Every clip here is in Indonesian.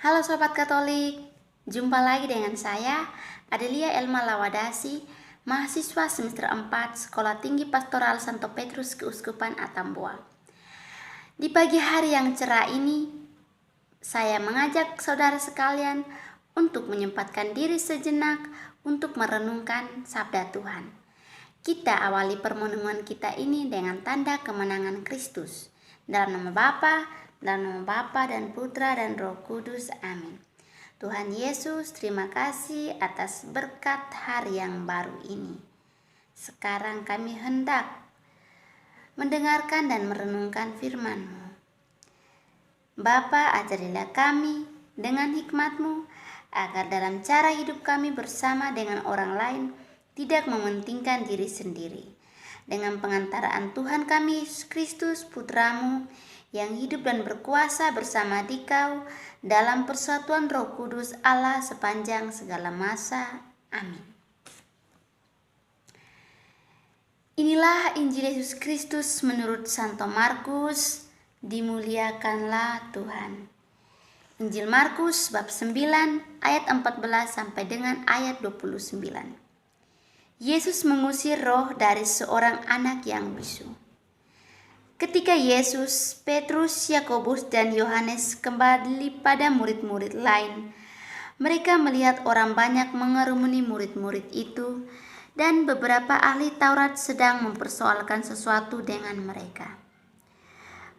Halo Sobat Katolik, jumpa lagi dengan saya, Adelia Elma Lawadasi, mahasiswa semester 4 Sekolah Tinggi Pastoral Santo Petrus Keuskupan Atambua. Di pagi hari yang cerah ini, saya mengajak saudara sekalian untuk menyempatkan diri sejenak untuk merenungkan sabda Tuhan. Kita awali permenungan kita ini dengan tanda kemenangan Kristus. Dalam nama Bapa dan Putra dan Roh Kudus. Amin. Tuhan Yesus, terima kasih atas berkat hari yang baru ini. Sekarang kami hendak mendengarkan dan merenungkan firman-Mu. Bapa, ajarilah kami dengan hikmat-Mu, agar dalam cara hidup kami bersama dengan orang lain tidak mementingkan diri sendiri. Dengan pengantaraan Tuhan kami Yesus Kristus, Putra-Mu, yang hidup dan berkuasa bersama Dikau dalam persatuan Roh Kudus Allah sepanjang segala masa. Amin. Inilah Injil Yesus Kristus menurut Santo Markus. Dimuliakanlah Tuhan. Injil Markus bab 9 ayat 14 sampai dengan ayat 29. Yesus mengusir roh dari seorang anak yang bisu. Ketika Yesus, Petrus, Yakobus, dan Yohanes kembali pada murid-murid lain, mereka melihat orang banyak mengerumuni murid-murid itu, dan beberapa ahli Taurat sedang mempersoalkan sesuatu dengan mereka.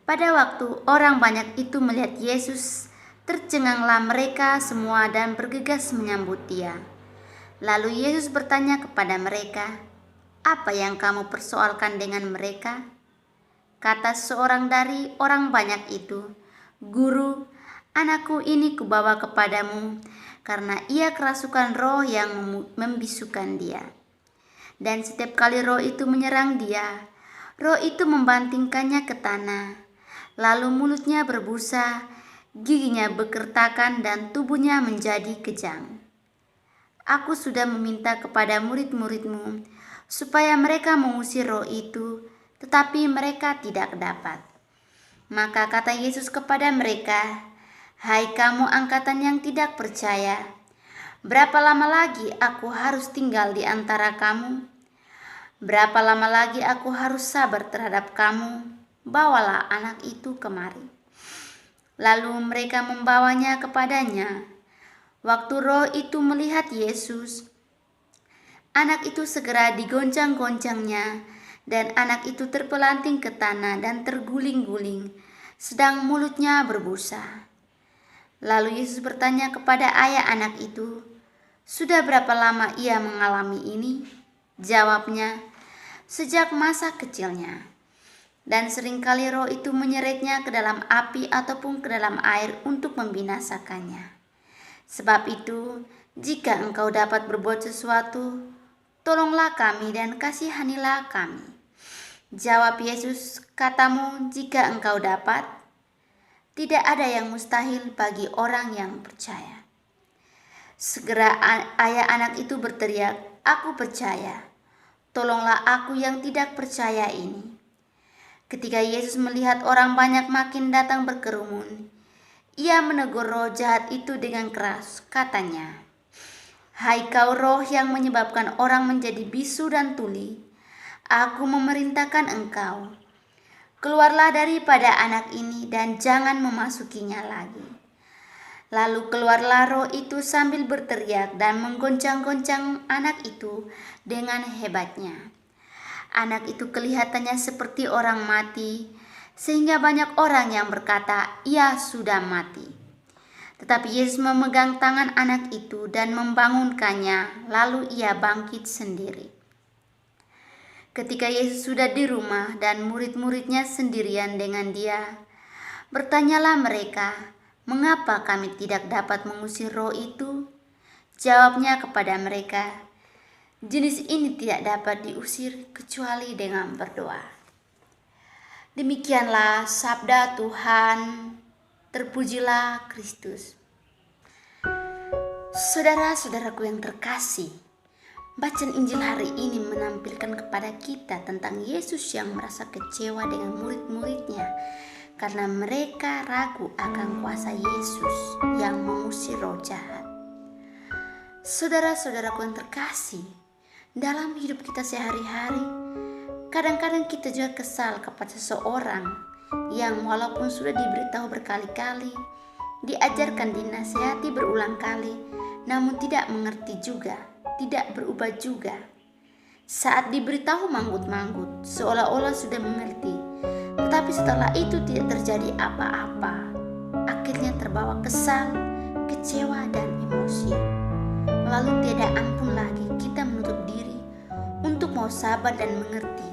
Pada waktu orang banyak itu melihat Yesus, tercenganglah mereka semua dan bergegas menyambut Dia. Lalu Yesus bertanya kepada mereka, "Apa yang kamu persoalkan dengan mereka?" Kata seorang dari orang banyak itu, "Guru, anakku ini kubawa kepadamu karena ia kerasukan roh yang membisukan dia. Dan setiap kali roh itu menyerang dia, roh itu membantingkannya ke tanah. Lalu mulutnya berbusa, giginya berkertakan dan tubuhnya menjadi kejang. Aku sudah meminta kepada murid-muridmu supaya mereka mengusir roh itu, tetapi mereka tidak dapat." Maka kata Yesus kepada mereka, "Hai kamu angkatan yang tidak percaya, berapa lama lagi aku harus tinggal di antara kamu? Berapa lama lagi aku harus sabar terhadap kamu? Bawalah anak itu kemari." Lalu mereka membawanya kepadanya. Waktu roh itu melihat Yesus, anak itu segera digoncang-goncangnya, dan anak itu terpelanting ke tanah dan terguling-guling, sedang mulutnya berbusa. Lalu Yesus bertanya kepada ayah anak itu, "Sudah berapa lama ia mengalami ini?" Jawabnya, "Sejak masa kecilnya. Dan seringkali roh itu menyeretnya ke dalam api ataupun ke dalam air untuk membinasakannya. Sebab itu, jika engkau dapat berbuat sesuatu, tolonglah kami dan kasihanilah kami." Jawab Yesus, "Katamu, jika engkau dapat, tidak ada yang mustahil bagi orang yang percaya." Segera ayah anak itu berteriak, "Aku percaya, tolonglah aku yang tidak percaya ini." Ketika Yesus melihat orang banyak makin datang berkerumun, Ia menegur roh jahat itu dengan keras. Katanya, "Hai kau roh yang menyebabkan orang menjadi bisu dan tuli, aku memerintahkan engkau, keluarlah daripada anak ini dan jangan memasukinya lagi." Lalu keluarlah roh itu sambil berteriak dan menggoncang-goncang anak itu dengan hebatnya. Anak itu kelihatannya seperti orang mati, sehingga banyak orang yang berkata, "Ia sudah mati." Tetapi Yesus memegang tangan anak itu dan membangunkannya, lalu ia bangkit sendiri. Ketika Yesus sudah di rumah dan murid-muridnya sendirian dengan Dia, bertanyalah mereka, "Mengapa kami tidak dapat mengusir roh itu?" Jawabnya kepada mereka, "Jenis ini tidak dapat diusir kecuali dengan berdoa." Demikianlah sabda Tuhan. Terpujilah Kristus. Saudara-saudaraku yang terkasih, bacaan Injil hari ini menampilkan kepada kita tentang Yesus yang merasa kecewa dengan murid-muridnya karena mereka ragu akan kuasa Yesus yang mengusir roh jahat. Saudara-saudaraku yang terkasih, dalam hidup kita sehari-hari, kadang-kadang kita juga kesal kepada seseorang yang walaupun sudah diberitahu berkali-kali, diajarkan, dinasihati berulang kali, namun tidak mengerti juga, tidak berubah juga. Saat diberitahu manggut-manggut, seolah-olah sudah mengerti, tetapi setelah itu tidak terjadi apa-apa. Akhirnya terbawa kesal, kecewa, dan emosi. Lalu tiada ampun lagi kita menutup diri untuk mau sabar dan mengerti.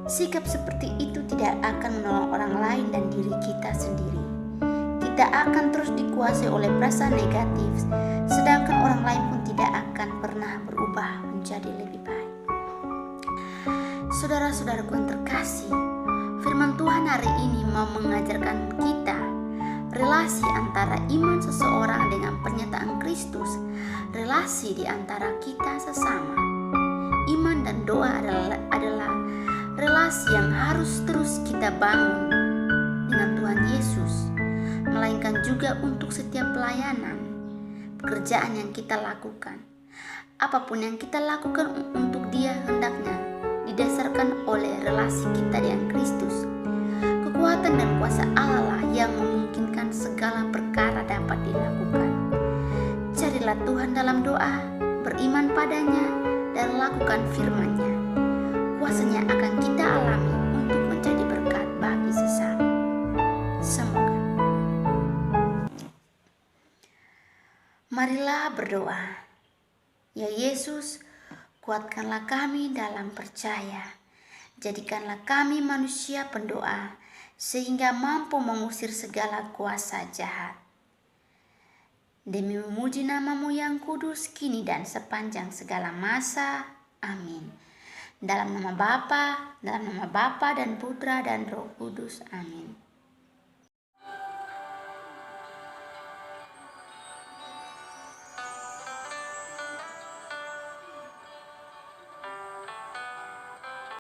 Sikap seperti itu tidak akan menolong orang lain dan diri kita sendiri. Kita akan terus dikuasai oleh perasaan negatif, sedangkan orang lain pun tidak akan pernah berubah menjadi lebih baik. Saudara-saudaraku yang terkasih, firman Tuhan hari ini mau mengajarkan kita relasi antara iman seseorang dengan pernyataan Kristus, relasi di antara kita sesama. Iman dan doa adalah relasi yang harus terus kita bangun dengan Tuhan Yesus, melainkan juga untuk setiap pelayanan, pekerjaan yang kita lakukan. Apapun yang kita lakukan untuk Dia hendaknya didasarkan oleh relasi kita dengan Kristus. Kekuatan dan kuasa Allah lah yang memungkinkan segala perkara dapat dilakukan. Carilah Tuhan dalam doa, beriman padanya, dan lakukan firman-Nya. Kuasanya akan kita alami untuk menjadi berkat bagi sesama. Semoga. Marilah berdoa. Ya Yesus, kuatkanlah kami dalam percaya. Jadikanlah kami manusia pendoa, sehingga mampu mengusir segala kuasa jahat. Demi memuji nama-Mu yang kudus, kini dan sepanjang segala masa. Amin. Dalam nama Bapa dan Putra dan Roh Kudus. Amin.